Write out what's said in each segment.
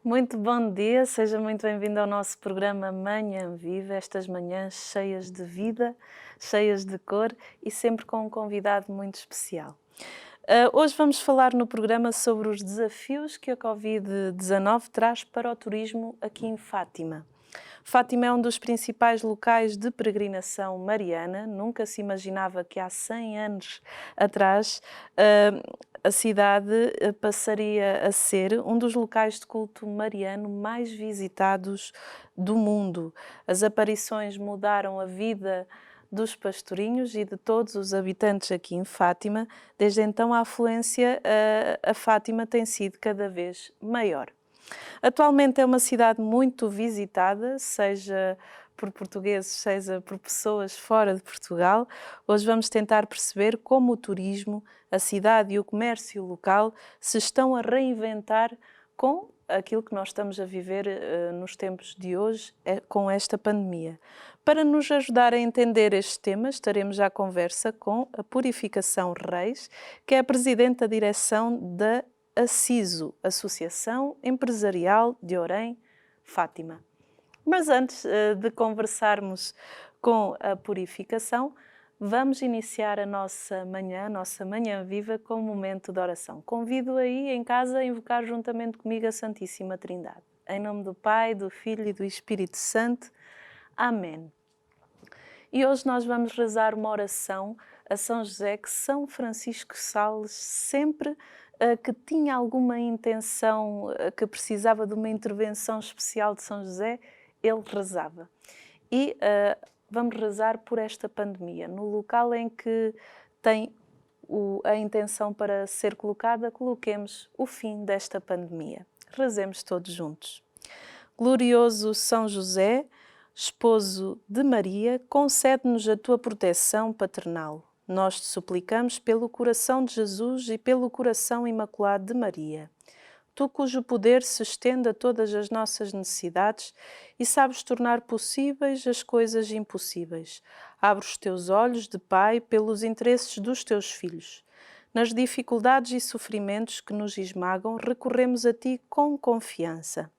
Muito bom dia, seja muito bem-vindo ao nosso programa Manhã Viva, estas manhãs cheias de vida, cheias de cor e sempre com um convidado muito especial. Hoje vamos falar no programa sobre os desafios que a Covid-19 traz para o turismo aqui em Fátima. Fátima é um dos principais locais de peregrinação mariana. Nunca se imaginava que há 100 anos atrás a cidade passaria a ser um dos locais de culto mariano mais visitados do mundo. As aparições mudaram a vida dos pastorinhos e de todos os habitantes aqui em Fátima. Desde então, a afluência a Fátima tem sido cada vez maior. Atualmente é uma cidade muito visitada, seja por portugueses, seja por pessoas fora de Portugal. Hoje vamos tentar perceber como o turismo, a cidade e o comércio local se estão a reinventar com aquilo que nós estamos a viver nos tempos de hoje, com esta pandemia. Para nos ajudar a entender estes temas, estaremos à conversa com a Purificação Reis, que é a Presidente da Direção da ACISO, Associação Empresarial de Orém, Fátima. Mas antes de conversarmos com a Purificação, vamos iniciar a nossa manhã viva com um momento de oração. Convido aí em casa a invocar juntamente comigo a Santíssima Trindade. Em nome do Pai, do Filho e do Espírito Santo. Amém. E hoje nós vamos rezar uma oração a São José que São Francisco Sales sempre que tinha alguma intenção, que precisava de uma intervenção especial de São José, ele rezava. E vamos rezar por esta pandemia. No local em que tem a intenção para ser colocada, coloquemos o fim desta pandemia. Rezemos todos juntos. Glorioso São José, esposo de Maria, concede-nos a tua proteção paternal. Nós te suplicamos pelo coração de Jesus e pelo coração imaculado de Maria. Tu, cujo poder se estende a todas as nossas necessidades e sabes tornar possíveis as coisas impossíveis. Abre os teus olhos de Pai pelos interesses dos teus filhos. Nas dificuldades e sofrimentos que nos esmagam, recorremos a ti com confiança.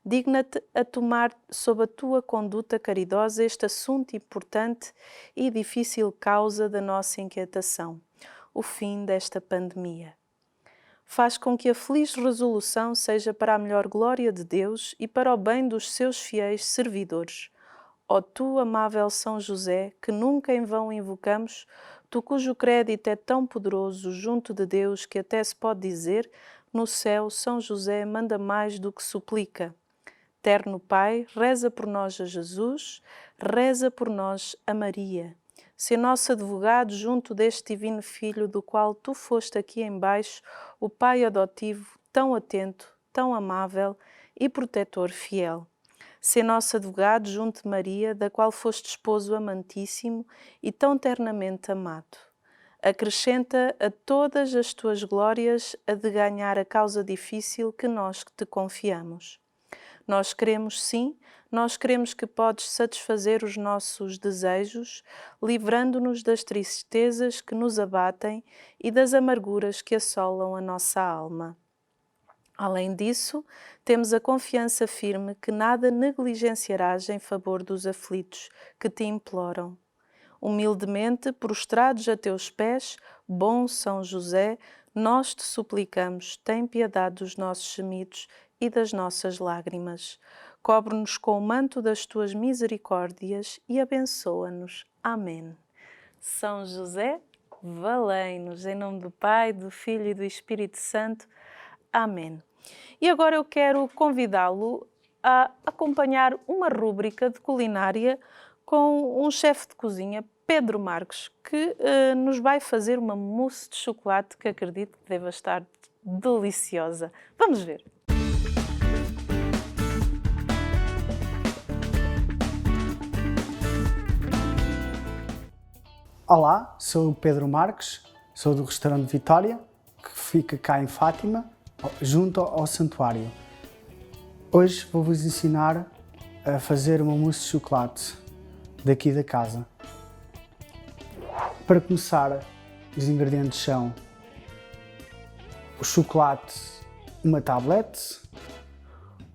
Digna-te a tomar sob a tua conduta caridosa este assunto importante e difícil causa da nossa inquietação, o fim desta pandemia. Faz com que a feliz resolução seja para a melhor glória de Deus e para o bem dos seus fiéis servidores. Ó tu, amável São José, que nunca em vão invocamos, tu cujo crédito é tão poderoso junto de Deus que até se pode dizer, no céu São José manda mais do que suplica. Eterno Pai, reza por nós a Jesus, reza por nós a Maria. Se nosso advogado junto deste divino Filho, do qual tu foste aqui embaixo, o Pai adotivo, tão atento, tão amável e protetor fiel. Se nosso advogado junto de Maria, da qual foste esposo amantíssimo e tão ternamente amado. Acrescenta a todas as tuas glórias a de ganhar a causa difícil que nós te confiamos. Nós queremos, sim, nós queremos que podes satisfazer os nossos desejos, livrando-nos das tristezas que nos abatem e das amarguras que assolam a nossa alma. Além disso, temos a confiança firme que nada negligenciarás em favor dos aflitos que te imploram. Humildemente, prostrados a teus pés, bom São José, nós te suplicamos, tem piedade dos nossos gemidos e das nossas lágrimas. Cobre-nos com o manto das tuas misericórdias e abençoa-nos. Amém. São José, valei-nos. Em nome do Pai, do Filho e do Espírito Santo. Amém. E agora eu quero convidá-lo a acompanhar uma rúbrica de culinária com um chefe de cozinha, Pedro Marques, que nos vai fazer uma mousse de chocolate que acredito que deva estar deliciosa. Vamos ver! Olá, sou o Pedro Marques, sou do restaurante Vitória, que fica cá em Fátima, junto ao santuário. Hoje vou-vos ensinar a fazer uma mousse de chocolate daqui da casa. Para começar, os ingredientes são o chocolate, uma tablete,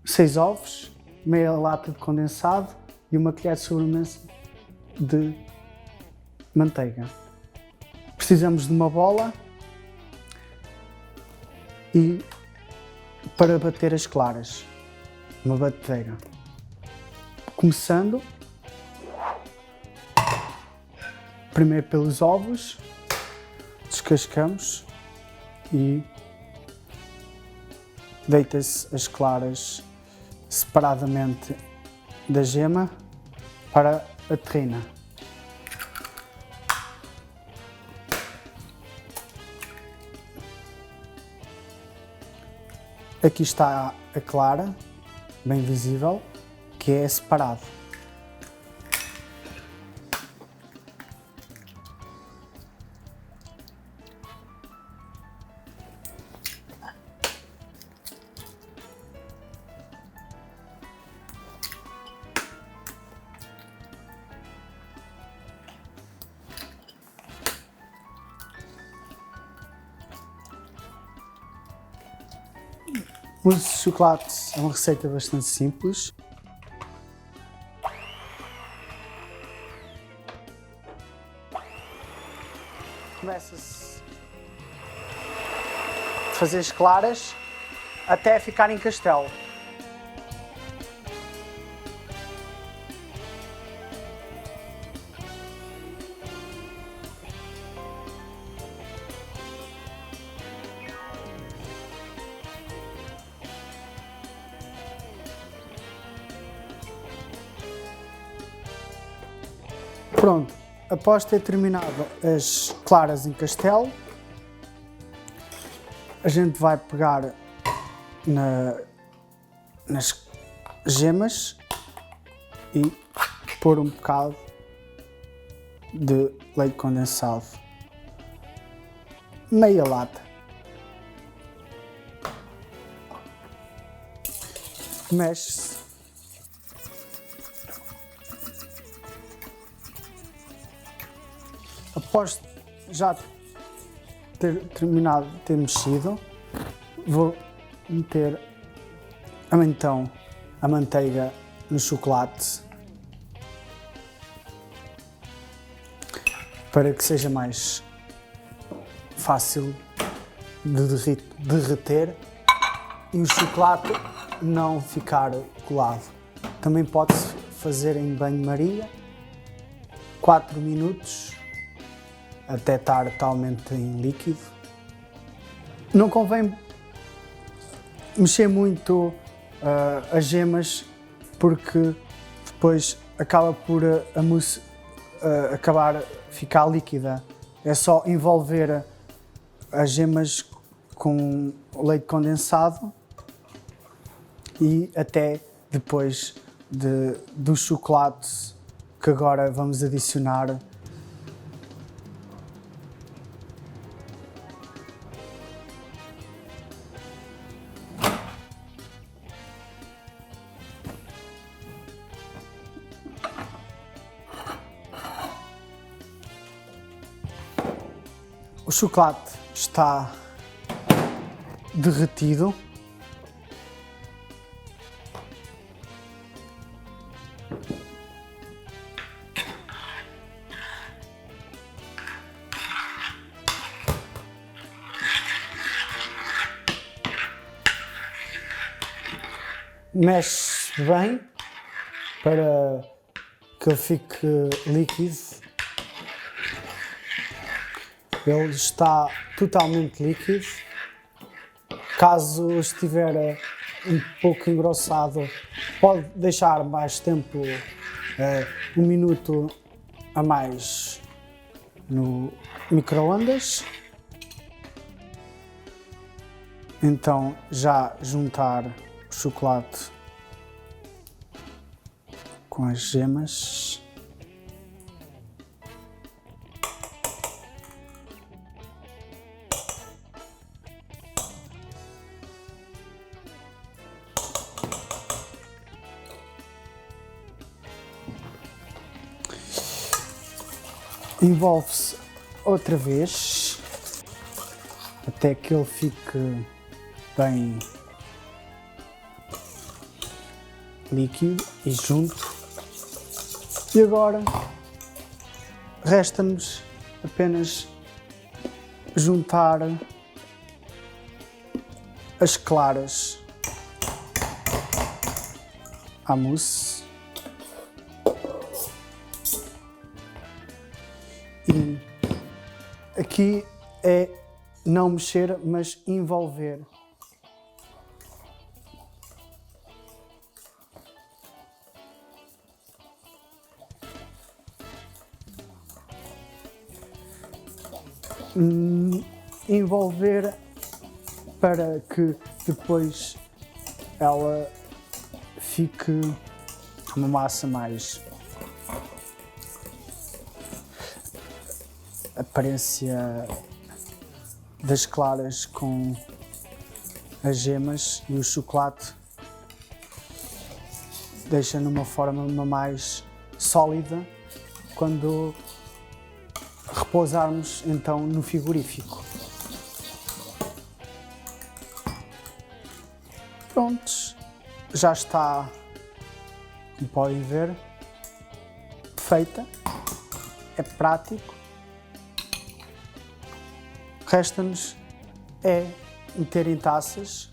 6 ovos, meia lata de condensado e uma colher de sobremesa de manteiga. Precisamos de uma bola e para bater as claras, uma batedeira. Começando primeiro pelos ovos, descascamos e deita-se as claras separadamente da gema para a terrina. Aqui está a clara, bem visível, que é separado. O mousse de chocolate é uma receita bastante simples. Começa-se a fazer as claras até ficar em castelo. Pronto, após ter terminado as claras em castelo, a gente vai pegar nas gemas e pôr um bocado de leite condensado, meia lata. Mexe-se. Após já ter terminado de ter mexido, vou meter então a manteiga no chocolate para que seja mais fácil de derreter e o chocolate não ficar colado. Também pode-se fazer em banho-maria, 4 minutos, até estar totalmente em líquido. Não convém mexer muito as gemas porque depois acaba por a mousse acabar ficar líquida. É só envolver as gemas com leite condensado e até depois do chocolate que agora vamos adicionar o chocolate está derretido. Mexe bem para que ele fique líquido. Ele está totalmente líquido. Caso estiver um pouco engrossado, pode deixar mais tempo, 1 minuto a mais no micro-ondas. Então já juntar o chocolate com as gemas. Envolve-se outra vez até que ele fique bem líquido e junto. E agora resta-nos apenas juntar as claras à mousse e aqui é não mexer, mas envolver. Envolver para que depois ela fique uma massa mais aparência das claras com as gemas e o chocolate deixa numa forma mais sólida quando repousarmos então no frigorífico. Prontos, já está, como podem ver, feita, é prático. Resta-nos é meter em taças .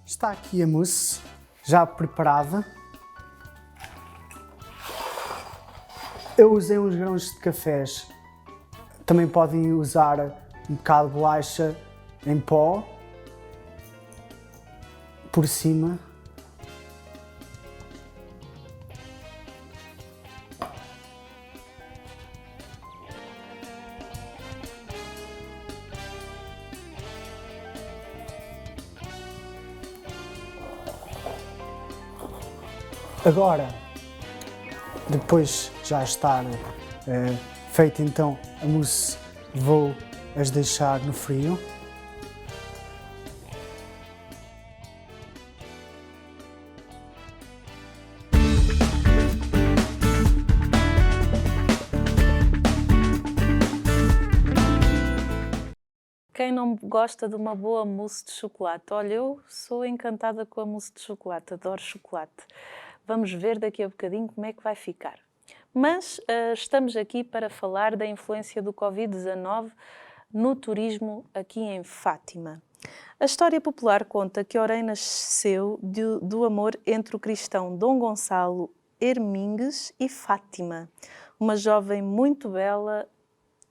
Está aqui a mousse já preparada. Eu usei uns grãos de cafés. Também podem usar um bocado de bolacha em pó por cima. Agora, depois de já estar feita então a mousse, vou as deixar no frio. Quem não gosta de uma boa mousse de chocolate? Olha, eu sou encantada com a mousse de chocolate, adoro chocolate. Vamos ver daqui a bocadinho como é que vai ficar. Mas estamos aqui para falar da influência do Covid-19 no turismo aqui em Fátima. A história popular conta que Orem nasceu do amor entre o cristão Dom Gonçalo Hermingues e Fátima, uma jovem muito bela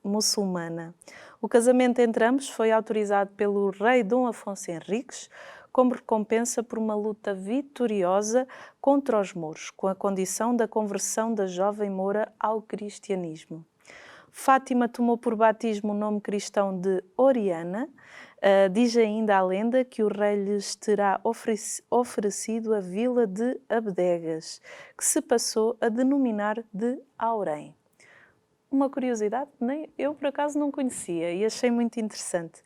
muçulmana. O casamento entre ambos foi autorizado pelo rei Dom Afonso Henriques como recompensa por uma luta vitoriosa contra os mouros, com a condição da conversão da jovem moura ao cristianismo. Fátima tomou por batismo o nome cristão de Oriana. Diz ainda a lenda que o rei lhes terá oferecido a vila de Abdegas, que se passou a denominar de Aurém. Uma curiosidade, nem eu por acaso não conhecia e achei muito interessante.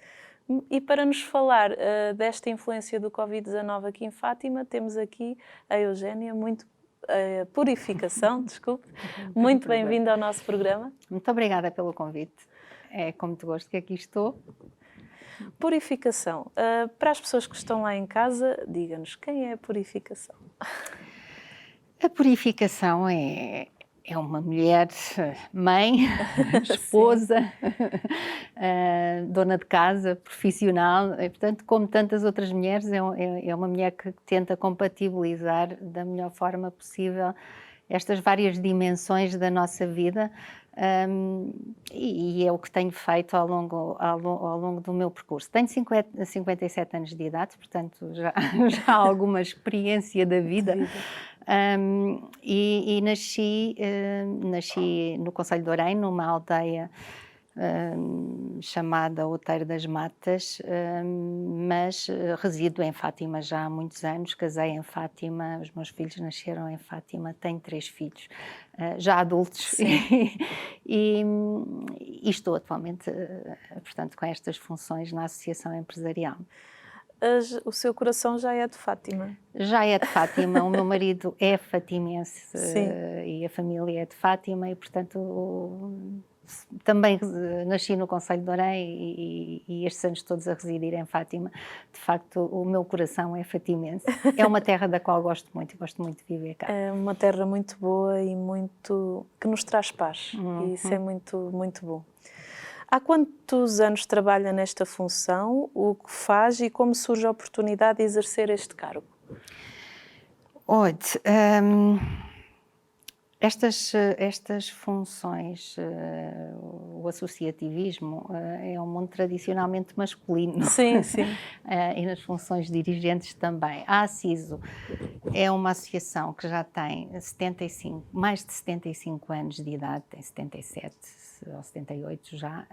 E para nos falar desta influência do Covid-19 aqui em Fátima, temos aqui a Eugénia, Purificação, desculpe. Muito bem-vinda ao nosso programa. Muito obrigada pelo convite. É com muito gosto que aqui estou. Purificação. Para as pessoas que estão lá em casa, diga-nos, quem é a Purificação? A Purificação é uma mulher, mãe, esposa, dona de casa, profissional, e, portanto, como tantas outras mulheres, é uma mulher que tenta compatibilizar da melhor forma possível estas várias dimensões da nossa vida, e é o que tenho feito ao longo do meu percurso. Tenho 57 anos de idade, portanto já há alguma experiência da vida. E nasci no concelho de Orém, numa aldeia chamada Outeiro das Matas, mas resido em Fátima já há muitos anos, casei em Fátima, os meus filhos nasceram em Fátima, tenho 3 filhos, já adultos, e estou atualmente, portanto, com estas funções na Associação Empresarial. O seu coração já é de Fátima? Já é de Fátima, o meu marido é fatimense e a família é de Fátima e, portanto, também nasci no concelho de Orém e estes anos todos a residir em Fátima. De facto, o meu coração é fatimense. É uma terra da qual gosto muito e gosto muito de viver cá. É uma terra muito boa e que nos traz paz, e isso é muito, muito bom. Há quantos anos trabalha nesta função, o que faz e como surge a oportunidade de exercer este cargo? Olha, estas funções, o associativismo é um mundo tradicionalmente masculino. Sim, sim. E nas funções dirigentes também. A ACISO é uma associação que já tem mais de 75 anos de idade, tem 77 ou 78 já,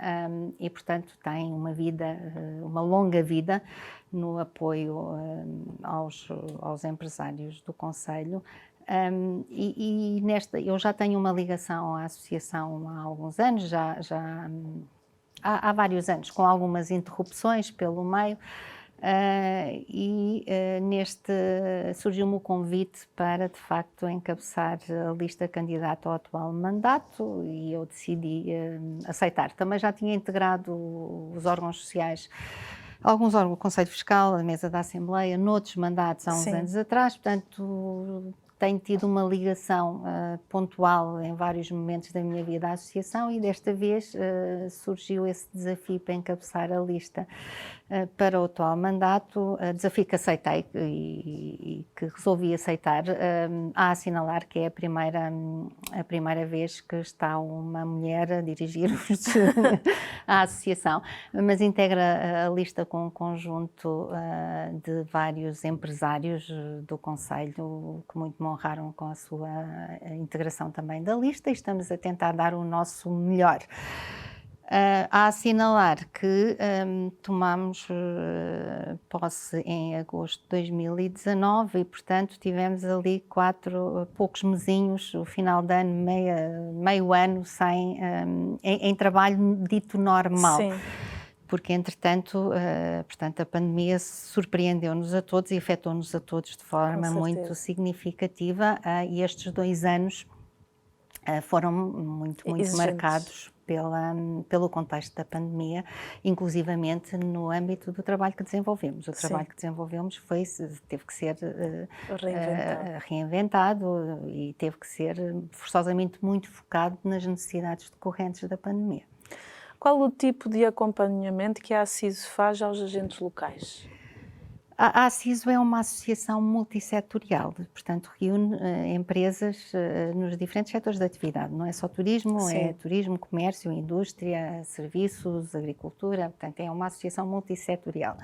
e portanto tem uma longa vida no apoio aos empresários do concelho. Eu já tenho uma ligação à associação há alguns anos, há vários anos, com algumas interrupções pelo meio, surgiu-me o convite para, de facto, encabeçar a lista candidata ao atual mandato e eu decidi aceitar. Também já tinha integrado os órgãos sociais, alguns órgãos, o Conselho Fiscal, a Mesa da Assembleia, noutros mandatos há uns anos atrás, portanto tenho tido uma ligação pontual em vários momentos da minha vida à associação e desta vez surgiu esse desafio para encabeçar a lista para o atual mandato, desafio que aceitei e que resolvi aceitar, a assinalar que é a primeira vez que está uma mulher a dirigir-nos à associação, mas integra a lista com um conjunto de vários empresários do concelho que muito me honraram com a sua integração também da lista e estamos a tentar dar o nosso melhor. A assinalar que tomámos posse em agosto de 2019 e, portanto, tivemos ali poucos mesinhos, o final de ano, meio ano, em trabalho dito normal. Sim. Porque, entretanto, portanto, a pandemia surpreendeu-nos a todos e afetou-nos a todos de forma muito significativa e estes 2 anos foram muito marcados pelo contexto da pandemia, inclusivamente no âmbito do trabalho que desenvolvemos. O trabalho que desenvolvemos teve que ser reinventado e teve que ser forçosamente muito focado nas necessidades decorrentes da pandemia. Qual o tipo de acompanhamento que a ACISO faz aos agentes locais? A ACISO é uma associação multissetorial, portanto reúne empresas nos diferentes setores de atividade, não é só turismo, é turismo, comércio, indústria, serviços, agricultura, portanto é uma associação multissetorial.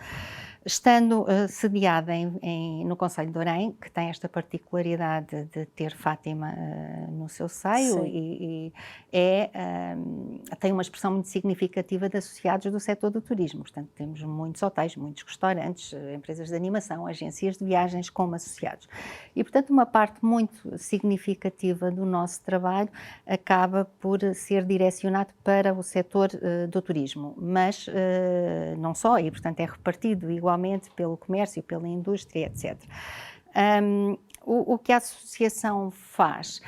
Estando sediada no concelho de Orém, que tem esta particularidade de ter Fátima no seu seio e tem uma expressão muito significativa de associados do setor do turismo, portanto temos muitos hotéis, muitos restaurantes, empresas de animação, agências de viagens como associados. E, portanto, uma parte muito significativa do nosso trabalho acaba por ser direcionado para o setor do turismo, mas não só, e, portanto, é repartido igualmente pelo comércio, pela indústria, etc. O que a associação faz?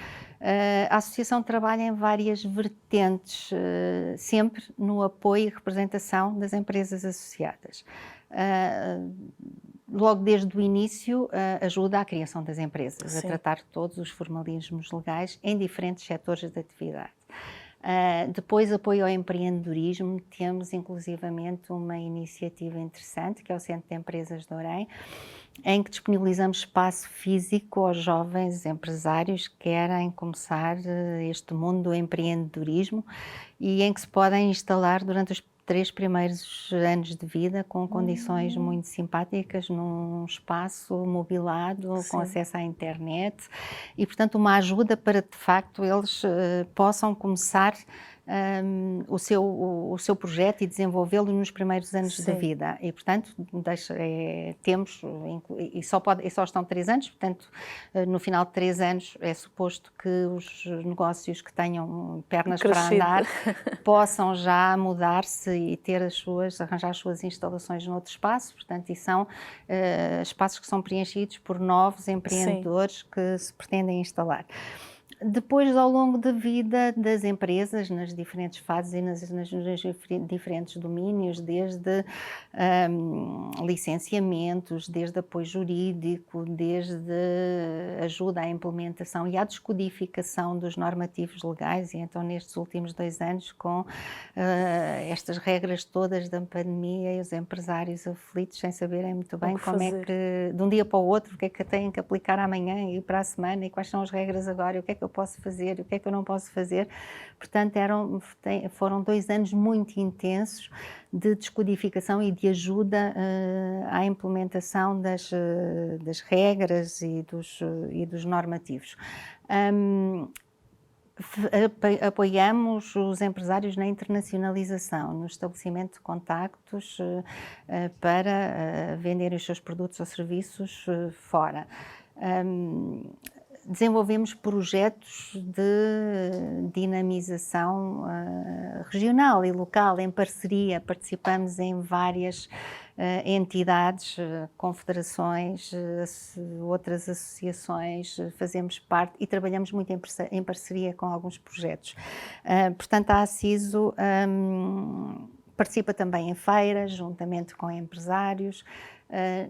A associação trabalha em várias vertentes, sempre no apoio e representação das empresas associadas. Logo desde o início, ajuda à criação das empresas, a tratar todos os formalismos legais em diferentes setores de atividade. Depois, apoio ao empreendedorismo, temos inclusivamente uma iniciativa interessante, que é o Centro de Empresas de Orém, em que disponibilizamos espaço físico aos jovens empresários que querem começar este mundo do empreendedorismo e em que se podem instalar durante os 3 primeiros anos de vida com condições muito simpáticas, num espaço mobilado, com acesso à internet e, portanto, uma ajuda para, de facto, eles possam começar o seu projeto e desenvolvê-lo nos primeiros anos da Sim. vida. E, portanto, temos, e só estão 3 anos, portanto, no final de 3 anos é suposto que os negócios que tenham pernas para Crescido. andar possam já mudar-se e arranjar as suas instalações noutro espaço, portanto, e são espaços que são preenchidos por novos empreendedores que se pretendem instalar. Depois, ao longo da vida das empresas, nas diferentes fases e nos diferentes domínios, desde licenciamentos, desde apoio jurídico, desde ajuda à implementação e à descodificação dos normativos legais, e então nestes últimos 2 anos, com estas regras todas da pandemia e os empresários aflitos sem saberem muito bem como é que, de um dia para o outro, o que é que têm que aplicar amanhã e para a semana, e quais são as regras agora, e o que é que eu posso fazer, o que é que eu não posso fazer. Portanto, foram 2 anos muito intensos de descodificação e de ajuda à implementação das regras e dos normativos. Apoiamos os empresários na internacionalização, no estabelecimento de contactos para venderem os seus produtos ou serviços fora. Desenvolvemos projetos de dinamização regional e local, em parceria, participamos em várias entidades, confederações, outras associações, fazemos parte e trabalhamos muito em parceria com alguns projetos. Portanto, a Aciso participa também em feiras, juntamente com empresários.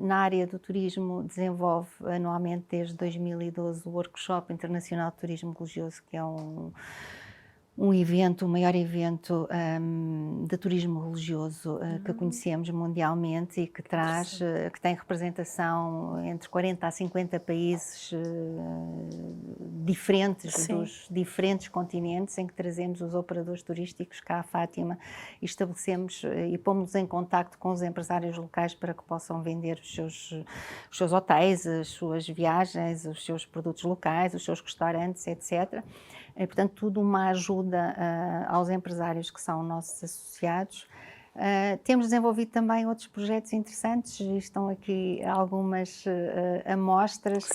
Na área do turismo, desenvolve anualmente desde 2012 o Workshop Internacional de Turismo Religioso, que é um evento, o maior evento de turismo religioso que conhecemos mundialmente e que que tem representação entre 40 a 50 países diferentes, Sim. dos diferentes continentes, em que trazemos os operadores turísticos cá a Fátima e estabelecemos e pomos-los em contacto com os empresários locais para que possam vender os seus hotéis, as suas viagens, os seus produtos locais, os seus restaurantes, etc. É, portanto, tudo uma ajuda aos empresários que são nossos associados. Temos desenvolvido também outros projetos interessantes, estão aqui algumas amostras,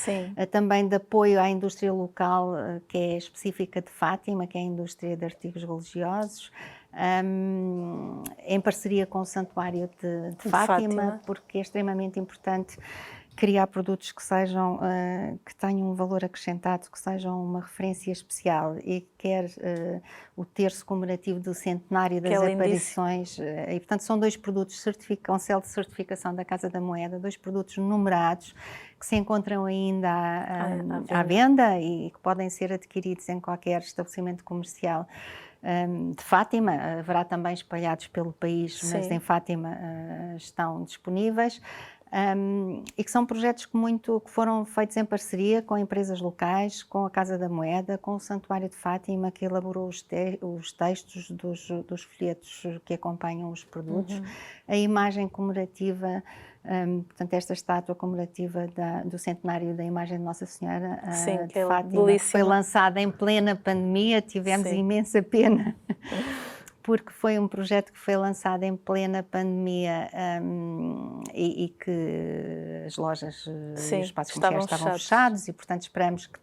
também de apoio à indústria local, que é específica de Fátima, que é a indústria de artigos religiosos, em parceria com o Santuário de Fátima, porque é extremamente importante criar produtos que tenham um valor acrescentado, que sejam uma referência especial, e quer o terço comemorativo do centenário das aparições, e portanto são 2 produtos com selo de certificação da Casa da Moeda, 2 produtos numerados que se encontram ainda à venda e que podem ser adquiridos em qualquer estabelecimento comercial de Fátima. Haverá também espalhados pelo país, mas em Fátima estão disponíveis. E que são projetos que foram feitos em parceria com empresas locais, com a Casa da Moeda, com o Santuário de Fátima, que elaborou os textos dos folhetos que acompanham os produtos. A imagem comemorativa, portanto, esta estátua comemorativa do centenário da imagem de Nossa Senhora de Fátima, foi lançada em plena pandemia. Tivemos imensa pena porque foi um projeto que foi lançado em plena pandemia e que as lojas e os espaços comerciais estavam fechados, e portanto esperamos que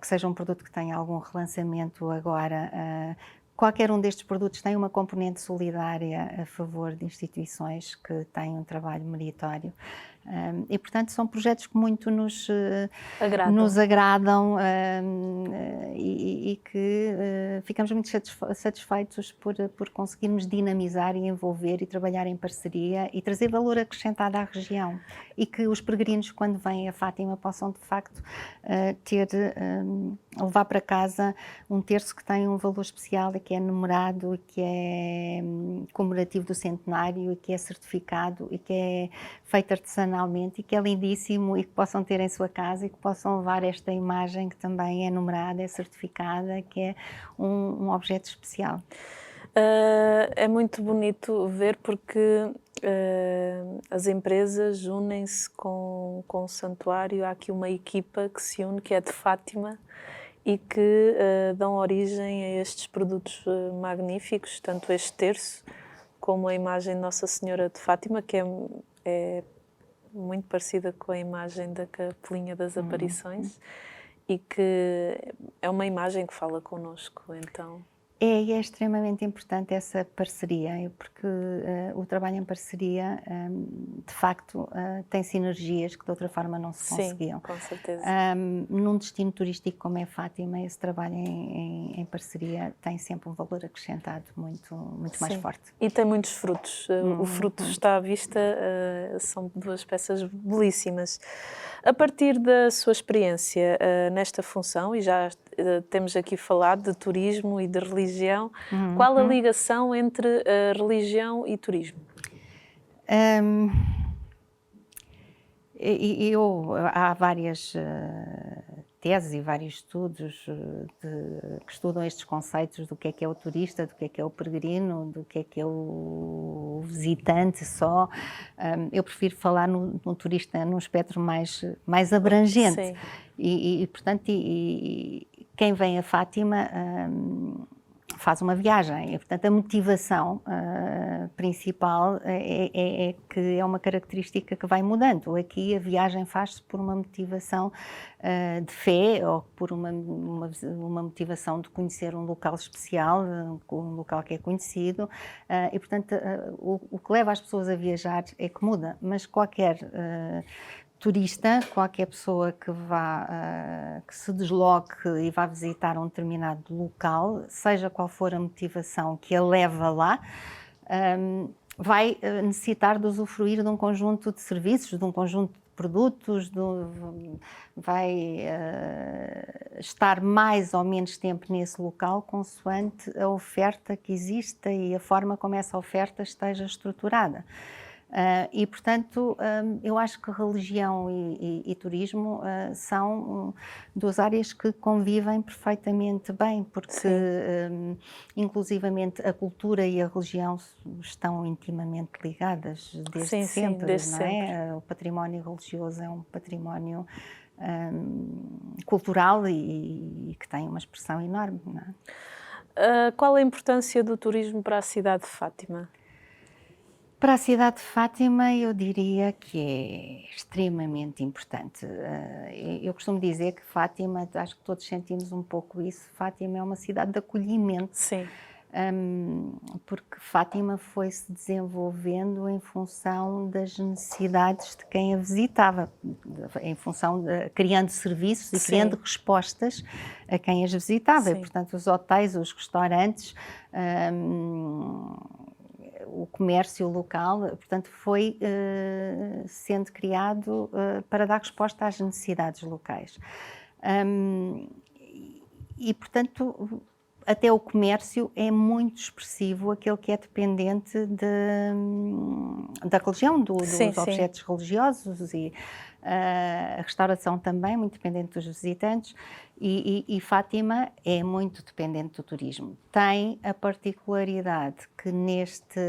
seja um produto que tenha algum relançamento agora. Qualquer um destes produtos tem uma componente solidária a favor de instituições que têm um trabalho meritório. E, portanto, são projetos que muito nos agradam e que ficamos muito satisfeitos por conseguirmos dinamizar e envolver e trabalhar em parceria e trazer valor acrescentado à região, e que os peregrinos, quando vêm a Fátima, possam de facto levar para casa um terço que tem um valor especial e que é numerado e que é comemorativo do centenário e que é certificado e que é feito artesanalmente e que é lindíssimo, e que possam ter em sua casa e que possam levar esta imagem que também é numerada, é certificada, que é um objeto especial. É muito bonito ver, porque as empresas unem-se com o santuário. Há aqui uma equipa que se une, que é de Fátima, e que dão origem a estes produtos magníficos, tanto este terço como a imagem de Nossa Senhora de Fátima, que é muito parecida com a imagem da Capelinha das Aparições e que é uma imagem que fala connosco, então... E é extremamente importante essa parceria, porque o trabalho em parceria, de facto, tem sinergias que de outra forma não se conseguiam. Sim, com certeza. Num destino turístico como é Fátima, esse trabalho em parceria tem sempre um valor acrescentado muito mais forte. E tem muitos frutos. O fruto está à vista, são duas peças belíssimas. A partir da sua experiência nesta função, e já temos aqui falado de turismo e de religião, qual a ligação entre religião e turismo? Há várias teses e vários estudos que estudam estes conceitos do que é o turista, do que é o peregrino, do que é o visitante só. Eu prefiro falar no turista num espectro mais abrangente. Sim. Portanto, quem vem a Fátima faz uma viagem e, portanto, a motivação principal é que é uma característica que vai mudando. Aqui a viagem faz-se por uma motivação de fé ou por uma motivação de conhecer um local especial, um local que é conhecido e, portanto, o que leva as pessoas a viajar é que muda, mas qualquer turista, qualquer pessoa que que se desloque e vá visitar um determinado local, seja qual for a motivação que a leva lá, vai necessitar de usufruir de um conjunto de serviços, de um conjunto de produtos, vai estar mais ou menos tempo nesse local consoante a oferta que exista e a forma como essa oferta esteja estruturada. E, portanto, eu acho que religião e turismo são duas áreas que convivem perfeitamente bem, porque, inclusivamente, a cultura e a religião estão intimamente ligadas desde sempre, desde não é? sempre. O património religioso é um património cultural e que tem uma expressão enorme, não é? Qual a importância do turismo para a cidade de Fátima? Para a cidade de Fátima, eu diria que é extremamente importante. Eu costumo dizer que Fátima, acho que todos sentimos um pouco isso, Fátima é uma cidade de acolhimento. Sim. Porque Fátima foi-se desenvolvendo em função das necessidades de quem a visitava, em função criando serviços e criando respostas a quem as visitava. E, portanto, os hotéis, os restaurantes, o comércio local, portanto, foi sendo criado para dar resposta às necessidades locais. Portanto, até o comércio é muito expressivo, aquele que é dependente da religião, dos objetos religiosos e a restauração também, muito dependente dos visitantes, e Fátima é muito dependente do turismo. Tem a particularidade que neste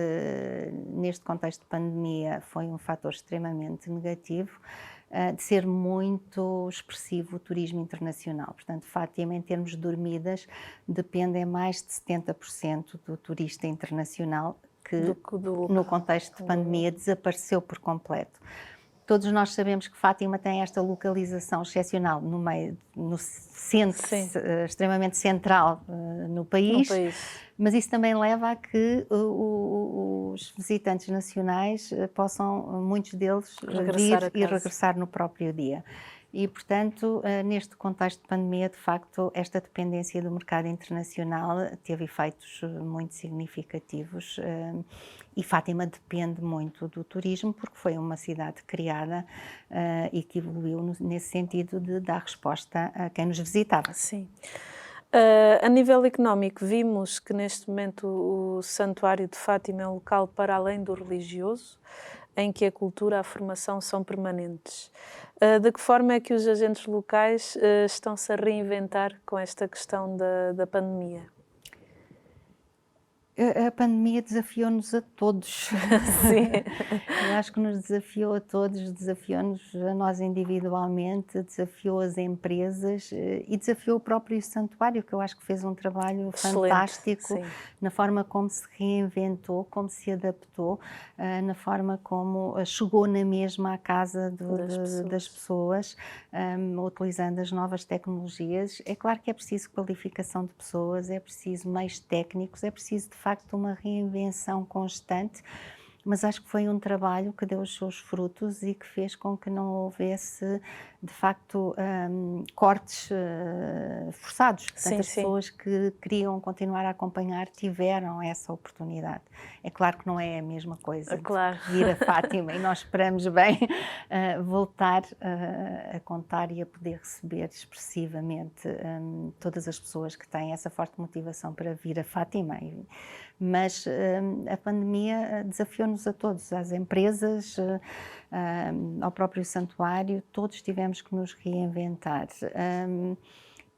contexto de pandemia foi um fator extremamente negativo, de ser muito expressivo o turismo internacional. Portanto, Fátima, em termos de dormidas, depende mais de 70% do turista internacional que, no contexto de pandemia, desapareceu por completo. Todos nós sabemos que Fátima tem esta localização excepcional no centro extremamente central no país, mas isso também leva a que os visitantes nacionais possam, muitos deles, vir e regressar no próprio dia. E, portanto, neste contexto de pandemia, de facto, esta dependência do mercado internacional teve efeitos muito significativos e Fátima depende muito do turismo porque foi uma cidade criada e que evoluiu nesse sentido de dar resposta a quem nos visitava. Sim. A nível económico, vimos que neste momento o Santuário de Fátima é um local para além do religioso, em que a cultura e a formação são permanentes. De que forma é que os agentes locais estão-se a reinventar com esta questão da pandemia? A pandemia desafiou-nos a todos. Sim. Eu acho que nos desafiou a todos, desafiou-nos a nós individualmente, desafiou as empresas e desafiou o próprio santuário, que eu acho que fez um trabalho Excelente, fantástico sim. na forma como se reinventou, como se adaptou, na forma como chegou na mesma à casa das pessoas, utilizando as novas tecnologias. É claro que é preciso qualificação de pessoas, é preciso meios técnicos, é preciso de facto uma reinvenção constante, mas acho que foi um trabalho que deu os seus frutos e que fez com que não houvesse, de facto, cortes forçados. Portanto, Sim, as sim. pessoas que queriam continuar a acompanhar tiveram essa oportunidade. É claro que não é a mesma coisa Claro. de vir a Fátima e nós esperamos bem voltar a contar e a poder receber expressivamente todas as pessoas que têm essa forte motivação para vir a Fátima. Mas a pandemia desafiou-nos a todos, às empresas, ao próprio santuário, todos tivemos que nos reinventar.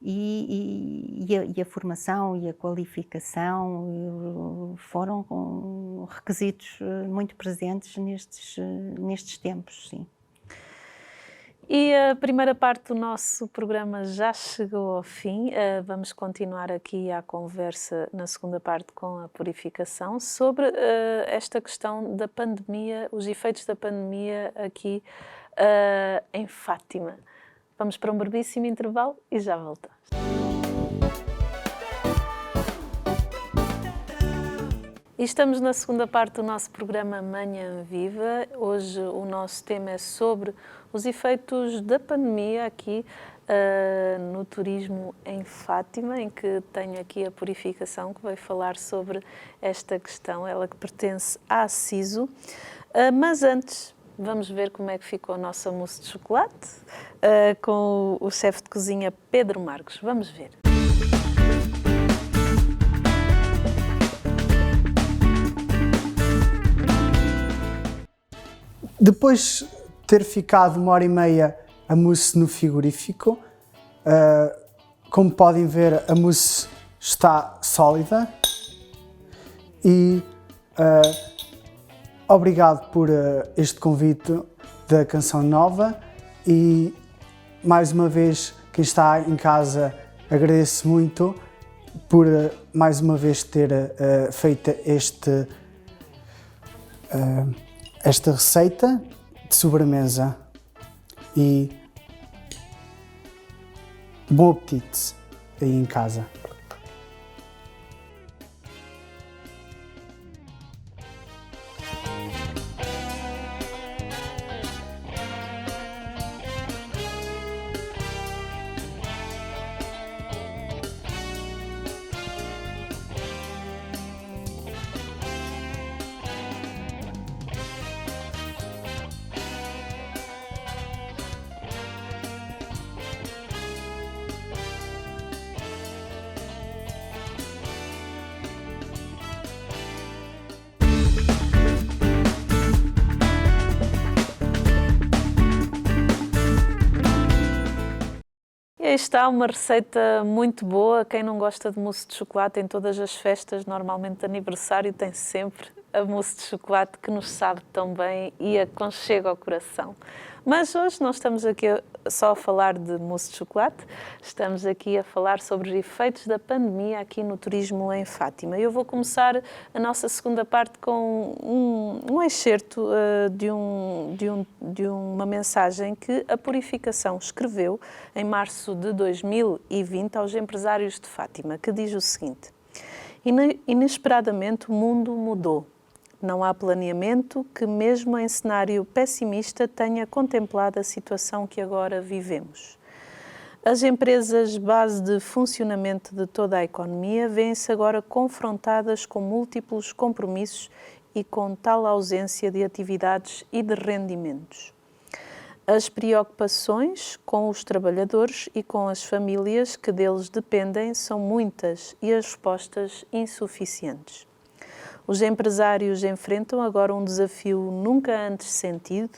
E a formação e a qualificação foram requisitos muito presentes nestes tempos, sim. E a primeira parte do nosso programa já chegou ao fim. Vamos continuar aqui a conversa na segunda parte com a purificação sobre esta questão da pandemia, os efeitos da pandemia aqui em Fátima. Vamos para um brevíssimo intervalo e já voltamos. E estamos na segunda parte do nosso programa Manhã Viva. Hoje o nosso tema é sobre os efeitos da pandemia aqui no turismo em Fátima, em que tenho aqui a Purificação, que vai falar sobre esta questão, ela que pertence à CISO. Mas antes, vamos ver como é que ficou o nosso almoço de chocolate com o chefe de cozinha Pedro Marcos. Vamos ver. Depois de ter ficado 1h30 a mousse no frigorífico, como podem ver, a mousse está sólida e obrigado por este convite da Canção Nova e mais uma vez quem está em casa agradeço muito por mais uma vez ter feito esta receita de sobremesa e bom apetite aí em casa. E aí está uma receita muito boa. Quem não gosta de mousse de chocolate, em todas as festas, normalmente de aniversário, tem sempre a mousse de chocolate que nos sabe tão bem e aconchega ao coração. Mas hoje não estamos aqui só a falar de mousse de chocolate, estamos aqui a falar sobre os efeitos da pandemia aqui no turismo em Fátima. Eu vou começar a nossa segunda parte com um excerto de uma mensagem que a Purificação escreveu em março de 2020 aos empresários de Fátima, que diz o seguinte: inesperadamente o mundo mudou. Não há planeamento que, mesmo em cenário pessimista, tenha contemplado a situação que agora vivemos. As empresas base de funcionamento de toda a economia vêm-se agora confrontadas com múltiplos compromissos e com tal ausência de atividades e de rendimentos. As preocupações com os trabalhadores e com as famílias que deles dependem são muitas e as respostas insuficientes. Os empresários enfrentam agora um desafio nunca antes sentido,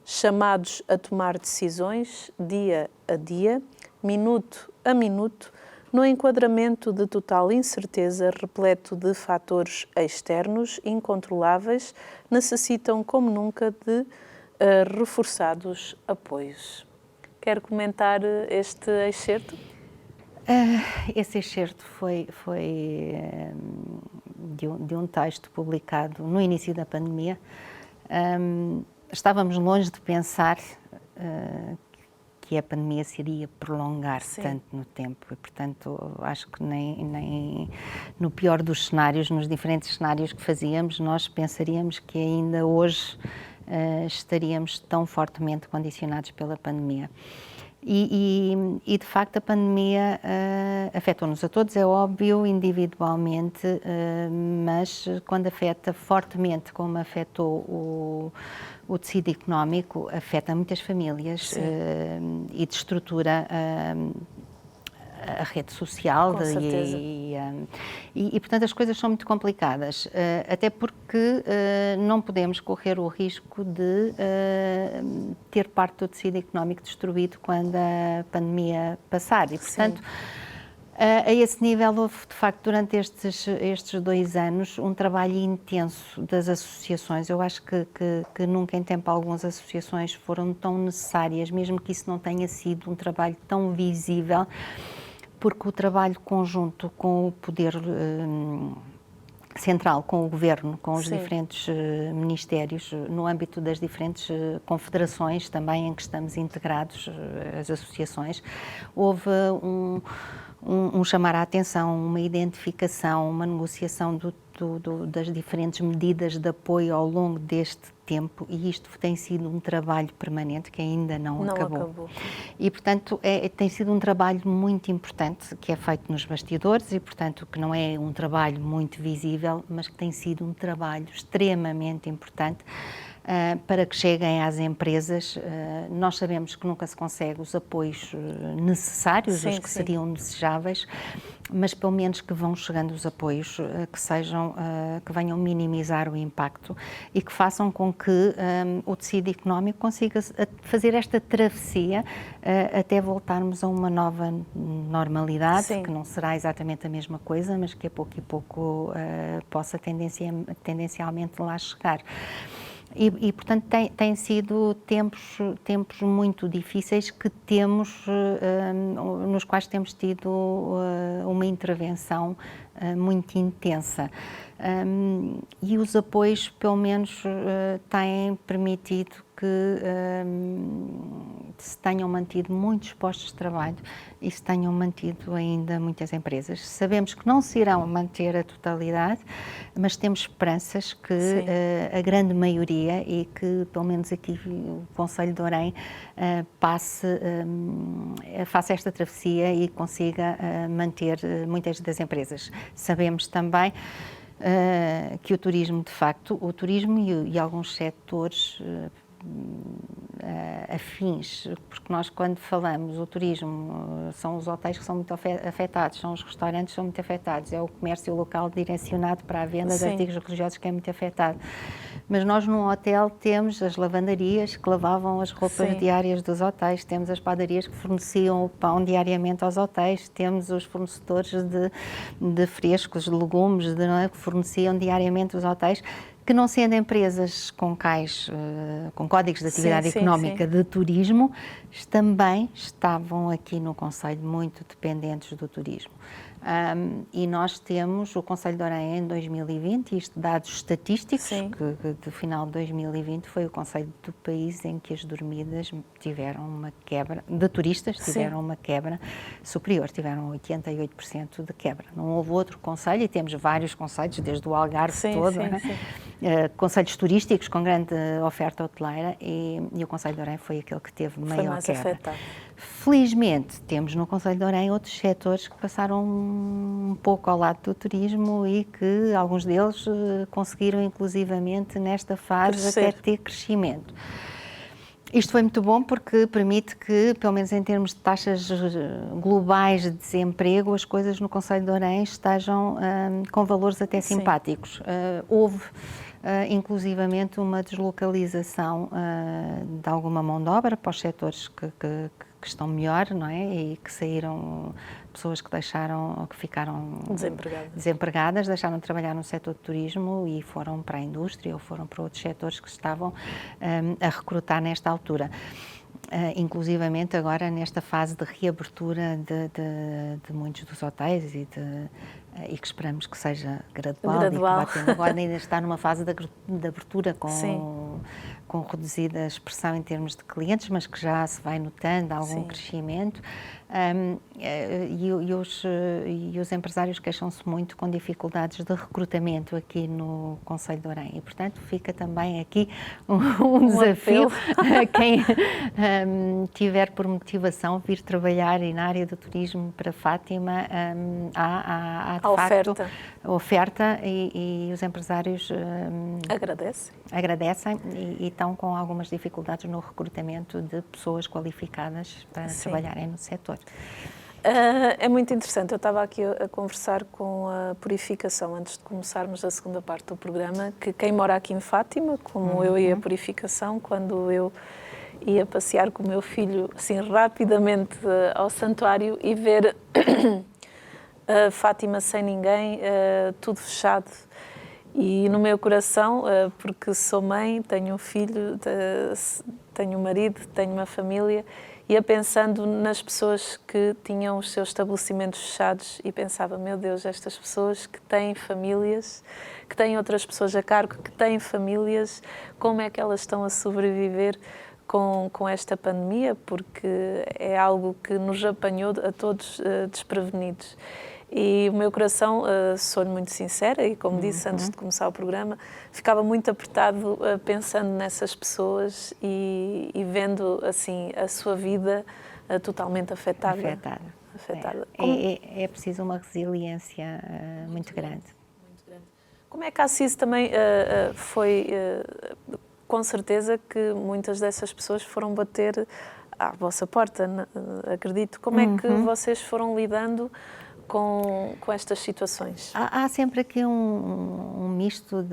chamados a tomar decisões dia a dia, minuto a minuto, no enquadramento de total incerteza, repleto de fatores externos incontroláveis, necessitam como nunca de reforçados apoios. Quer comentar este excerto? Esse excerto foi de um texto publicado no início da pandemia. Estávamos longe de pensar que a pandemia se iria prolongar tanto no tempo e, portanto, acho que nem no pior dos cenários, nos diferentes cenários que fazíamos, nós pensaríamos que ainda hoje estaríamos tão fortemente condicionados pela pandemia. E de facto a pandemia afetou-nos a todos, é óbvio, individualmente, mas quando afeta fortemente, como afetou o tecido económico, afeta muitas famílias e destrutura a rede social e, portanto, as coisas são muito complicadas, até porque não podemos correr o risco de ter parte do tecido económico destruído quando a pandemia passar e, portanto, a esse nível houve, de facto, durante estes 2 anos, um trabalho intenso das associações. Eu acho que nunca em tempo algum as associações foram tão necessárias, mesmo que isso não tenha sido um trabalho tão visível, porque o trabalho conjunto com o poder central, com o governo, com os diferentes ministérios, no âmbito das diferentes confederações também em que estamos integrados, as associações, houve um chamar a atenção, uma identificação, uma negociação das diferentes medidas de apoio ao longo deste tempo, e isto tem sido um trabalho permanente que ainda não acabou. E, portanto, tem sido um trabalho muito importante que é feito nos bastidores e, portanto, que não é um trabalho muito visível, mas que tem sido um trabalho extremamente importante para que cheguem às empresas. Nós sabemos que nunca se consegue os apoios necessários, os que seriam desejáveis, mas pelo menos que vão chegando os apoios que venham minimizar o impacto e que façam com que o tecido económico consiga fazer esta travessia até voltarmos a uma nova normalidade, que não será exatamente a mesma coisa, mas que a pouco e pouco possa tendencialmente lá chegar. E portanto, tem sido tempos muito difíceis que nos quais temos tido uma intervenção muito intensa. E os apoios, pelo menos, têm permitido que se tenham mantido muitos postos de trabalho e se tenham mantido ainda muitas empresas. Sabemos que não se irão manter a totalidade, mas temos esperanças que a grande maioria, e que pelo menos aqui o Concelho de Orém faça esta travessia e consiga manter muitas das empresas. Sabemos também que o turismo, de facto, o turismo e alguns setores afins, porque nós, quando falamos o turismo, são os hotéis que são muito afetados, são os restaurantes que são muito afetados, é o comércio local direcionado para a venda de artigos religiosos que é muito afetado. Mas nós num hotel temos as lavandarias que lavavam as roupas diárias dos hotéis, temos as padarias que forneciam o pão diariamente aos hotéis, temos os fornecedores de frescos, de legumes, que forneciam diariamente os hotéis, que, não sendo empresas com com códigos de atividade económica de turismo, também estavam aqui no Concelho muito dependentes do turismo. E nós temos o Concelho de Orém em 2020, isto dados estatísticos, que do final de 2020 foi o concelho do país em que as dormidas tiveram uma quebra, de turistas tiveram uma quebra superior, tiveram 88% de quebra. Não houve outro concelho, e temos vários concelhos, desde o Algarve todo, concelhos turísticos com grande oferta hoteleira, e o Concelho de Orém foi aquele que teve maior quebra. Afetado. Felizmente, temos no Concelho de Orém outros setores que passaram um pouco ao lado do turismo e que alguns deles conseguiram, inclusivamente, nesta fase, até ter crescimento. Isto foi muito bom porque permite que, pelo menos em termos de taxas globais de desemprego, as coisas no Concelho de Orém estejam com valores até simpáticos. Houve inclusivamente uma deslocalização de alguma mão de obra para os setores que que estão melhor, não é? E que saíram, pessoas que deixaram, ou que ficaram desempregadas, deixaram de trabalhar no setor de turismo e foram para a indústria ou foram para outros setores que estavam a recrutar nesta altura. Inclusivamente agora nesta fase de reabertura de muitos dos hotéis e que esperamos que seja gradual. E que vai ter, agora ainda está numa fase de abertura com reduzida expressão em termos de clientes, mas que já se vai notando algum crescimento. E os empresários queixam-se muito com dificuldades de recrutamento aqui no Concelho de Orem e, portanto, fica também aqui um desafio a quem tiver por motivação vir trabalhar na área do turismo para Fátima. Há de facto oferta e os empresários agradecem e estão com algumas dificuldades no recrutamento de pessoas qualificadas para trabalharem no setor. É muito interessante. Eu estava aqui a conversar com a Purificação, antes de começarmos a segunda parte do programa, que quem mora aqui em Fátima, como eu e a Purificação, quando eu ia passear com o meu filho, assim, rapidamente ao santuário e ver Fátima sem ninguém, tudo fechado. E no meu coração, porque sou mãe, tenho um filho, tenho um marido, tenho uma família, ia pensando nas pessoas que tinham os seus estabelecimentos fechados e pensava, meu Deus, estas pessoas que têm famílias, que têm outras pessoas a cargo, que têm famílias, como é que elas estão a sobreviver com esta pandemia? Porque é algo que nos apanhou a todos desprevenidos. E o meu coração, sou-lhe muito sincera, e como disse antes de começar o programa, ficava muito apertado pensando nessas pessoas e vendo assim a sua vida totalmente afetada. É preciso uma resiliência muito grande. Como é que a Assis também foi, com certeza que muitas dessas pessoas foram bater à vossa porta, acredito. Como é que vocês foram lidando com estas situações? Há sempre aqui um misto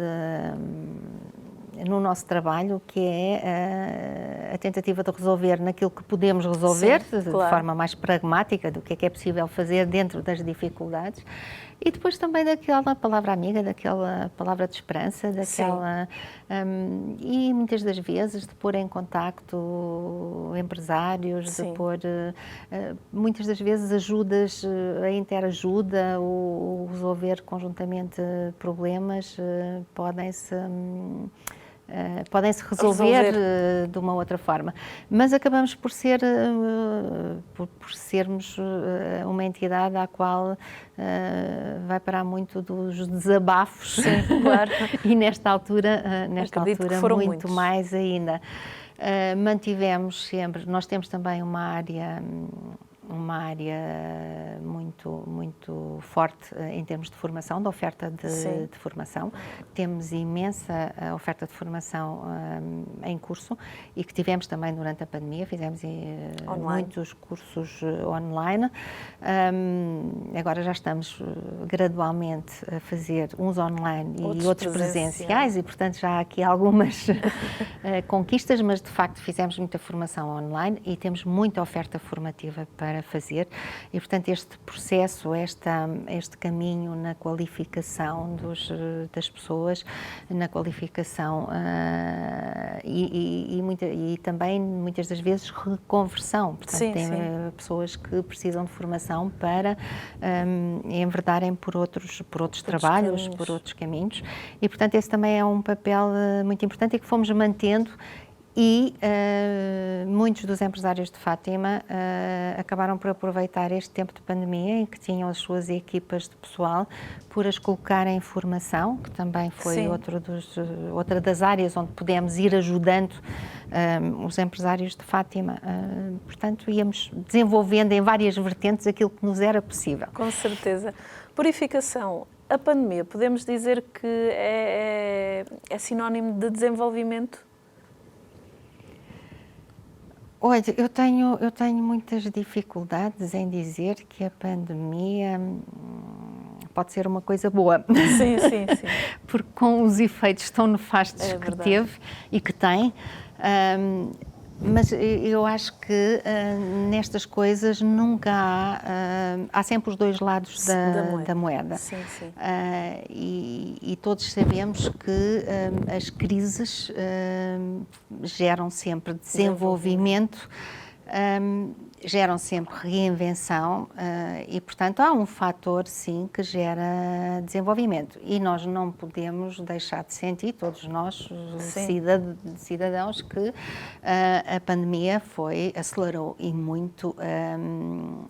no nosso trabalho, que é a tentativa de resolver naquilo que podemos resolver, de forma mais pragmática, do que é possível fazer dentro das dificuldades, e depois também daquela palavra amiga, daquela palavra de esperança, e muitas das vezes de pôr em contacto empresários, de pôr muitas das vezes ajudas, a interajuda, o resolver conjuntamente problemas, podem-se resolver de uma outra forma, mas acabamos por sermos uma entidade à qual vai parar muito dos desabafos. Sim, claro. E nesta altura foram muito muitos. mais ainda. Mantivemos sempre, nós temos também uma área muito forte em termos de formação, de oferta de formação. Temos imensa oferta de formação em curso e que tivemos também durante a pandemia, fizemos muitos cursos online. Agora já estamos gradualmente a fazer uns online e outros presenciais e, portanto, já há aqui algumas conquistas, mas de facto fizemos muita formação online e temos muita oferta formativa para fazer e, portanto, este processo, este caminho na qualificação das pessoas, na qualificação e também muitas das vezes reconversão, portanto tem pessoas que precisam de formação para enverdarem por outros trabalhos, por outros caminhos e, portanto, esse também é um papel muito importante e que fomos mantendo. E muitos dos empresários de Fátima acabaram por aproveitar este tempo de pandemia em que tinham as suas equipas de pessoal por as colocarem em formação, que também foi outra das áreas onde pudemos ir ajudando os empresários de Fátima. Portanto, íamos desenvolvendo em várias vertentes aquilo que nos era possível. Com certeza. Purificação. A pandemia, podemos dizer que é sinónimo de desenvolvimento? Olha, eu tenho muitas dificuldades em dizer que a pandemia pode ser uma coisa boa. Sim. Porque com os efeitos tão nefastos que teve e que tem, Mas eu acho que nestas coisas nunca há sempre os dois lados da moeda. Sim, sim. E todos sabemos que as crises geram sempre desenvolvimento, geram sempre reinvenção e, portanto, há um fator, sim, que gera desenvolvimento. E nós não podemos deixar de sentir, todos nós, cidadãos, que a pandemia acelerou e muito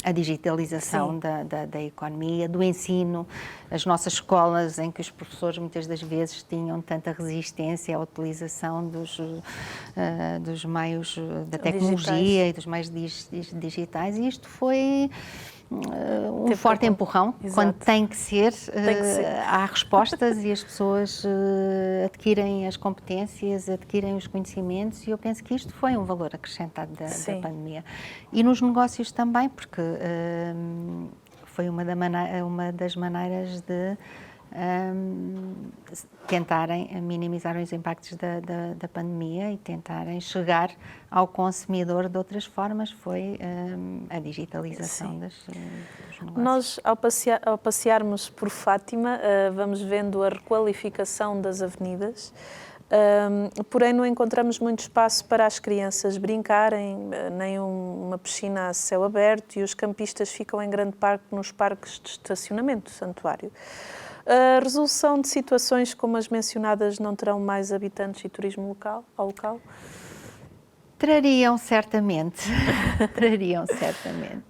a digitalização da economia, do ensino, as nossas escolas, em que os professores muitas das vezes tinham tanta resistência à utilização dos meios da tecnologia e dos meios digitais, e isto foi um forte empurrão. Exato. Quando tem que ser, há respostas e as pessoas adquirem as competências, adquirem os conhecimentos, e eu penso que isto foi um valor acrescentado da pandemia. E nos negócios também, porque foi uma das maneiras de tentarem minimizar os impactos da pandemia e tentarem chegar ao consumidor de outras formas, foi a digitalização dos negócios. Nós, ao passearmos por Fátima, vamos vendo a requalificação das avenidas, porém não encontramos muito espaço para as crianças brincarem, nem uma piscina a céu aberto, e os campistas ficam em grande parte nos parques de estacionamento do santuário. A resolução de situações como as mencionadas não terão mais habitantes e turismo ao local? Trariam certamente. Trariam certamente.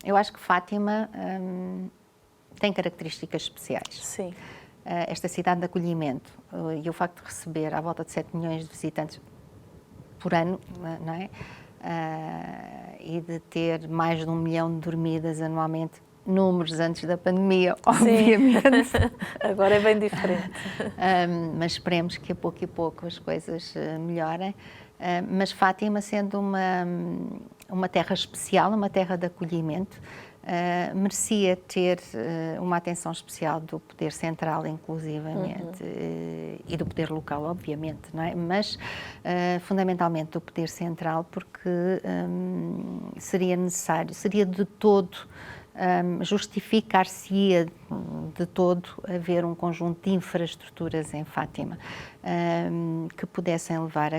Eu acho que Fátima tem características especiais. Sim. Esta cidade de acolhimento e o facto de receber à volta de 7 milhões de visitantes por ano, não é? E de ter mais de 1 milhão de dormidas anualmente, números antes da pandemia, obviamente. Agora é bem diferente. Mas esperemos que a pouco e pouco as coisas melhorem. Mas Fátima, sendo uma terra especial, uma terra de acolhimento, merecia ter uma atenção especial do poder central, inclusivamente, e do poder local, obviamente, não é? Mas fundamentalmente do poder central, porque seria necessário, seria de todo, justificar-se-ia de todo haver um conjunto de infraestruturas em Fátima que pudessem levar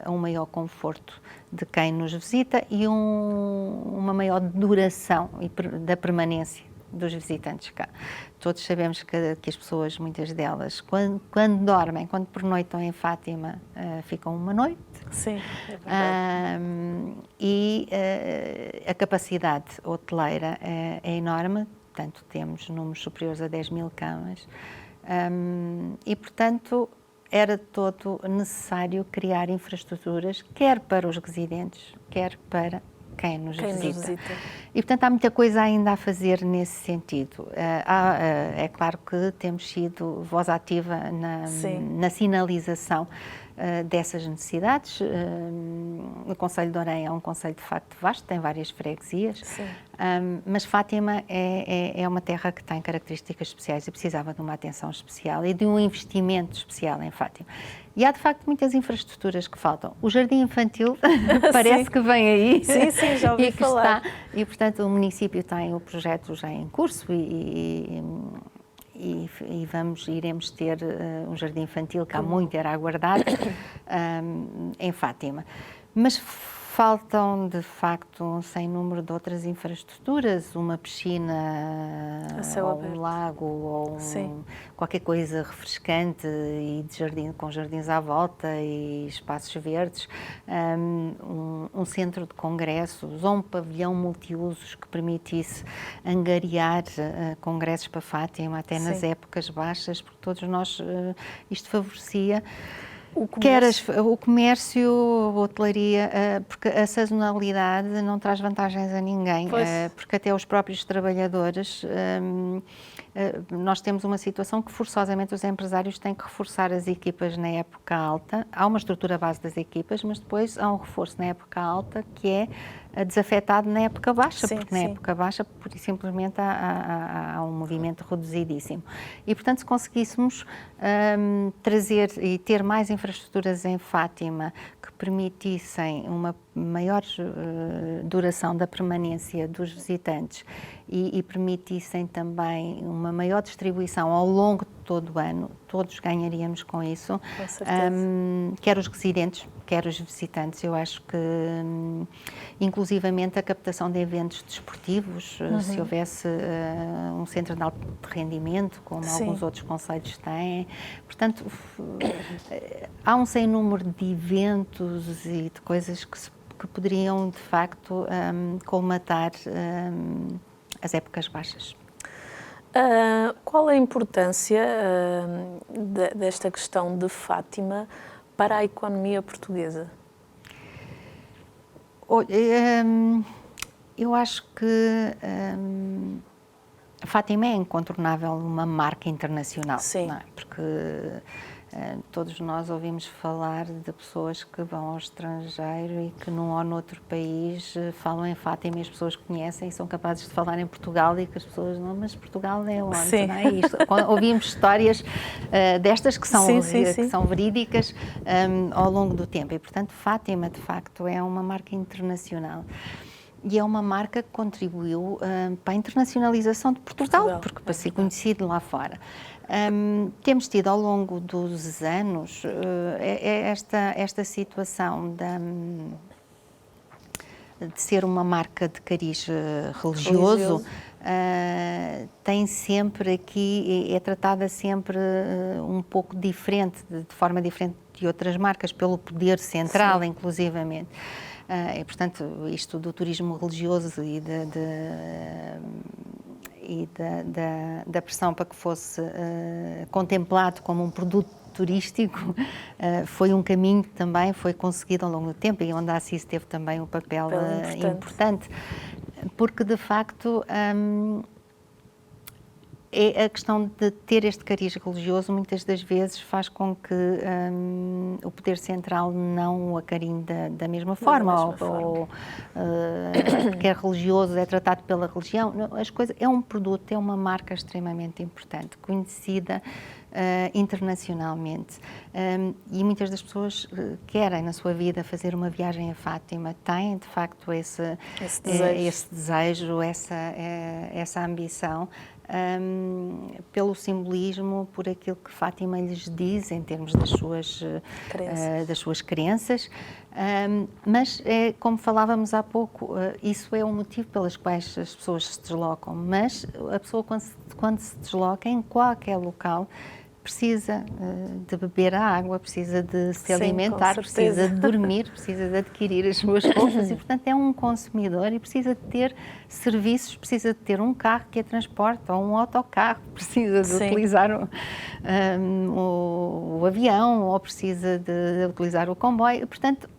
a um maior conforto de quem nos visita e uma maior duração da permanência dos visitantes cá. Todos sabemos que as pessoas, muitas delas, quando dormem, quando pernoitam em Fátima, ficam uma noite. Sim, é verdade. E a capacidade hoteleira é enorme, portanto temos números superiores a 10 mil camas, e portanto era todo necessário criar infraestruturas, quer para os residentes, quer para quem nos visita. E, portanto, há muita coisa ainda a fazer nesse sentido. É claro que temos sido voz ativa na sinalização dessas necessidades. O Concelho de Orem é um concelho de facto vasto, tem várias freguesias, mas Fátima é uma terra que tem características especiais e precisava de uma atenção especial e de um investimento especial em Fátima. E há de facto muitas infraestruturas que faltam. O jardim infantil parece que vem aí. Sim, sim, já ouvi falar. E portanto o município tem o projeto já em curso e iremos ter um jardim infantil que há muito era aguardado em Fátima. Mas faltam, de facto, um sem número de outras infraestruturas, uma piscina, ou um lago, ou qualquer coisa refrescante e com jardins à volta e espaços verdes, um centro de congressos ou um pavilhão multiusos que permitisse angariar congressos para Fátima, até nas épocas baixas, porque todos nós, isto favorecia o comércio, a hotelaria, porque a sazonalidade não traz vantagens a ninguém, porque até os próprios trabalhadores, nós temos uma situação que forçosamente os empresários têm que reforçar as equipas na época alta. Há uma estrutura base das equipas, mas depois há um reforço na época alta que é desafetado na época baixa, Sim, porque na sim. época baixa, pura e simplesmente, há um movimento reduzidíssimo. E, portanto, se conseguíssemos trazer e ter mais infraestruturas em Fátima que permitissem uma maior duração da permanência dos visitantes e permitissem também uma maior distribuição ao longo de todo o ano, todos ganharíamos com isso. Com certeza. Quer os residentes, quer os visitantes. Eu acho que, inclusivamente, a captação de eventos desportivos, se houvesse um centro de alto rendimento, como Sim. alguns outros concelhos têm. Portanto, há um sem número de eventos e de coisas que poderiam, de facto, colmatar as épocas baixas. Qual a importância desta questão de Fátima para a economia portuguesa? Eu acho que Fátima é incontornável uma marca internacional. Sim. Não é? Porque todos nós ouvimos falar de pessoas que vão ao estrangeiro e que num ou noutro país falam em Fátima e as pessoas conhecem e são capazes de falar em Portugal e que as pessoas não, mas Portugal é onde? Sim. Não é isto? Ouvimos histórias destas que são, Sim. que são verídicas ao longo do tempo e, portanto, Fátima, de facto, é uma marca internacional. E é uma marca que contribuiu para a internacionalização de Portugal, porque para ser conhecido lá fora. Temos tido ao longo dos anos esta situação de ser uma marca de cariz religioso. Tem sempre aqui, é tratada sempre um pouco diferente, de forma diferente de outras marcas, pelo poder central, sim, inclusivamente. E, portanto, isto do turismo religioso e da pressão para que fosse contemplado como um produto turístico foi um caminho que também foi conseguido ao longo do tempo e onde a Assis teve também um papel importante, porque de facto é a questão de ter este cariz religioso muitas das vezes faz com que o poder central não o acarinhe da mesma forma, ou porque é religioso, é tratado pela religião. As coisas, é um produto, é uma marca extremamente importante, conhecida internacionalmente. E muitas das pessoas querem na sua vida fazer uma viagem a Fátima, têm de facto esse desejo, essa ambição. Pelo simbolismo, por aquilo que Fátima lhes diz em termos das suas crenças, mas como falávamos há pouco, isso é um motivo pelos quais as pessoas se deslocam, mas a pessoa quando se desloca em qualquer local precisa de beber a água, precisa de se alimentar, precisa de dormir, precisa de adquirir as suas roupas e, portanto, é um consumidor e precisa de ter serviços, precisa de ter um carro que a transporta ou um autocarro, precisa de utilizar o avião ou precisa de utilizar o comboio, portanto,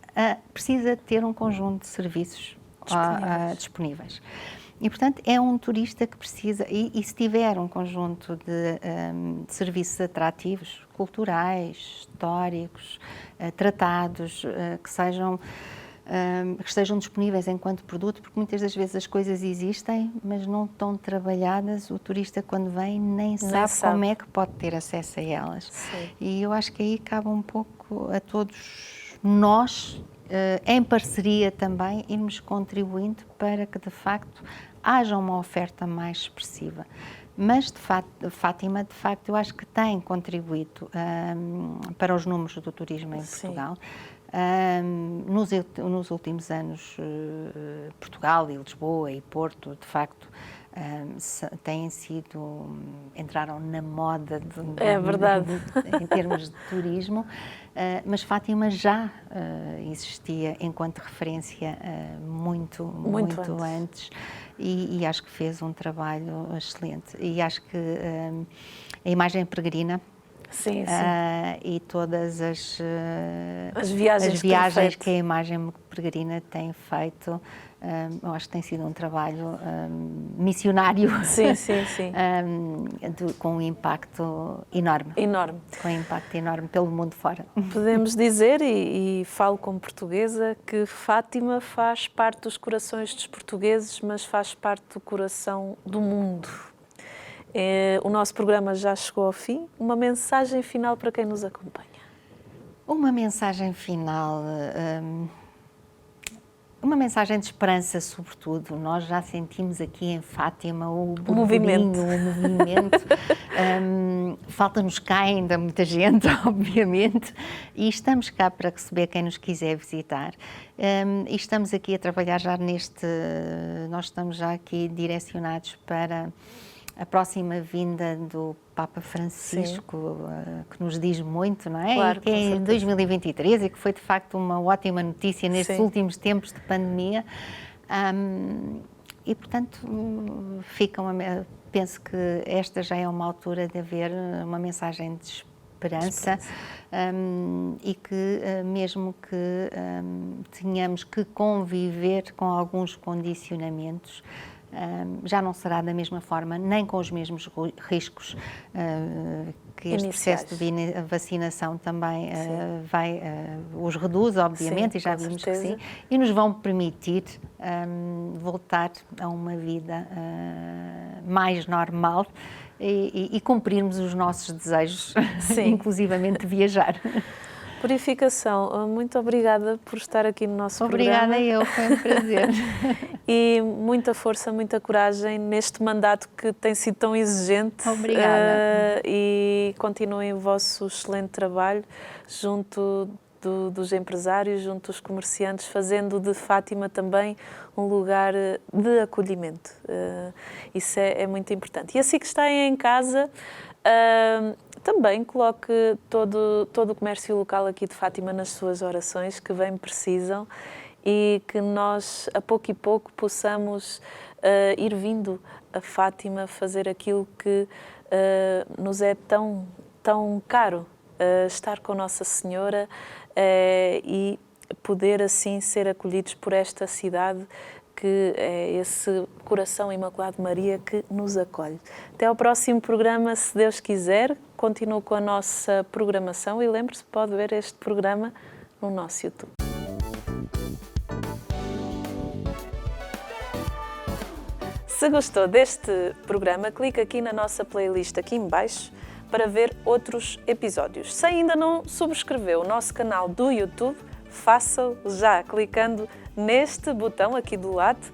precisa de ter um conjunto de serviços disponíveis. E, portanto, é um turista que precisa, e se tiver um conjunto de serviços atrativos, culturais, históricos, tratados, que estejam disponíveis enquanto produto, porque muitas das vezes as coisas existem, mas não estão trabalhadas, o turista quando vem nem sabe como é que pode ter acesso a elas. Sim. E eu acho que aí cabe um pouco a todos nós, em parceria também, irmos contribuindo para que, de facto, haja uma oferta mais expressiva. Mas, Fátima, de facto, eu acho que tem contribuído para os números do turismo em Portugal. Nos últimos anos, Portugal e Lisboa e Porto, de facto, entraram na moda em termos de turismo, mas Fátima já existia enquanto referência muito antes e acho que fez um trabalho excelente. E acho que a imagem peregrina Sim, sim. E todas as viagens que a Imagem Peregrina tem feito. Eu acho que tem sido um trabalho missionário. Sim, sim, sim. Com um impacto enorme. Enorme. Com um impacto enorme pelo mundo fora. Podemos dizer, e falo como portuguesa, que Fátima faz parte dos corações dos portugueses, mas faz parte do coração do mundo. O nosso programa já chegou ao fim. Uma mensagem final para quem nos acompanha. Uma mensagem final, uma mensagem de esperança, sobretudo. Nós já sentimos aqui em Fátima o movimento. Falta-nos cá ainda muita gente, obviamente, e estamos cá para receber quem nos quiser visitar. E estamos aqui a trabalhar já nós estamos já aqui direcionados para a próxima vinda do Papa Francisco, que nos diz muito, não é? Claro, e que é em 2023 e que foi de facto uma ótima notícia nestes últimos tempos de pandemia. E portanto, penso que esta já é uma altura de haver uma mensagem de esperança. E que mesmo que tenhamos que conviver com alguns condicionamentos, já não será da mesma forma, nem com os mesmos riscos que este processo de vacinação também os reduz, obviamente, e já vimos que sim, e nos vão permitir voltar a uma vida mais normal e cumprirmos os nossos desejos, inclusivamente viajar. Purificação, muito obrigada por estar aqui no nosso programa. Obrigada eu, foi um prazer. E muita força, muita coragem neste mandato que tem sido tão exigente. Obrigada. E continuem o vosso excelente trabalho junto dos empresários, junto dos comerciantes, fazendo de Fátima também um lugar de acolhimento. Isso é muito importante. E assim que está em casa, também coloque todo o comércio local aqui de Fátima nas suas orações, que bem precisam, e que nós, a pouco e pouco, possamos ir vindo a Fátima fazer aquilo que nos é tão caro, estar com Nossa Senhora e poder assim ser acolhidos por esta cidade, que é esse coração imaculado de Maria que nos acolhe. Até ao próximo programa, se Deus quiser. Continuo com a nossa programação e lembre-se, pode ver este programa no nosso YouTube. Se gostou deste programa, clique aqui na nossa playlist aqui em baixo para ver outros episódios. Se ainda não subscreveu o nosso canal do YouTube, faça-o já clicando neste botão aqui do lado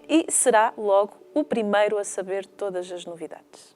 e será logo o primeiro a saber todas as novidades.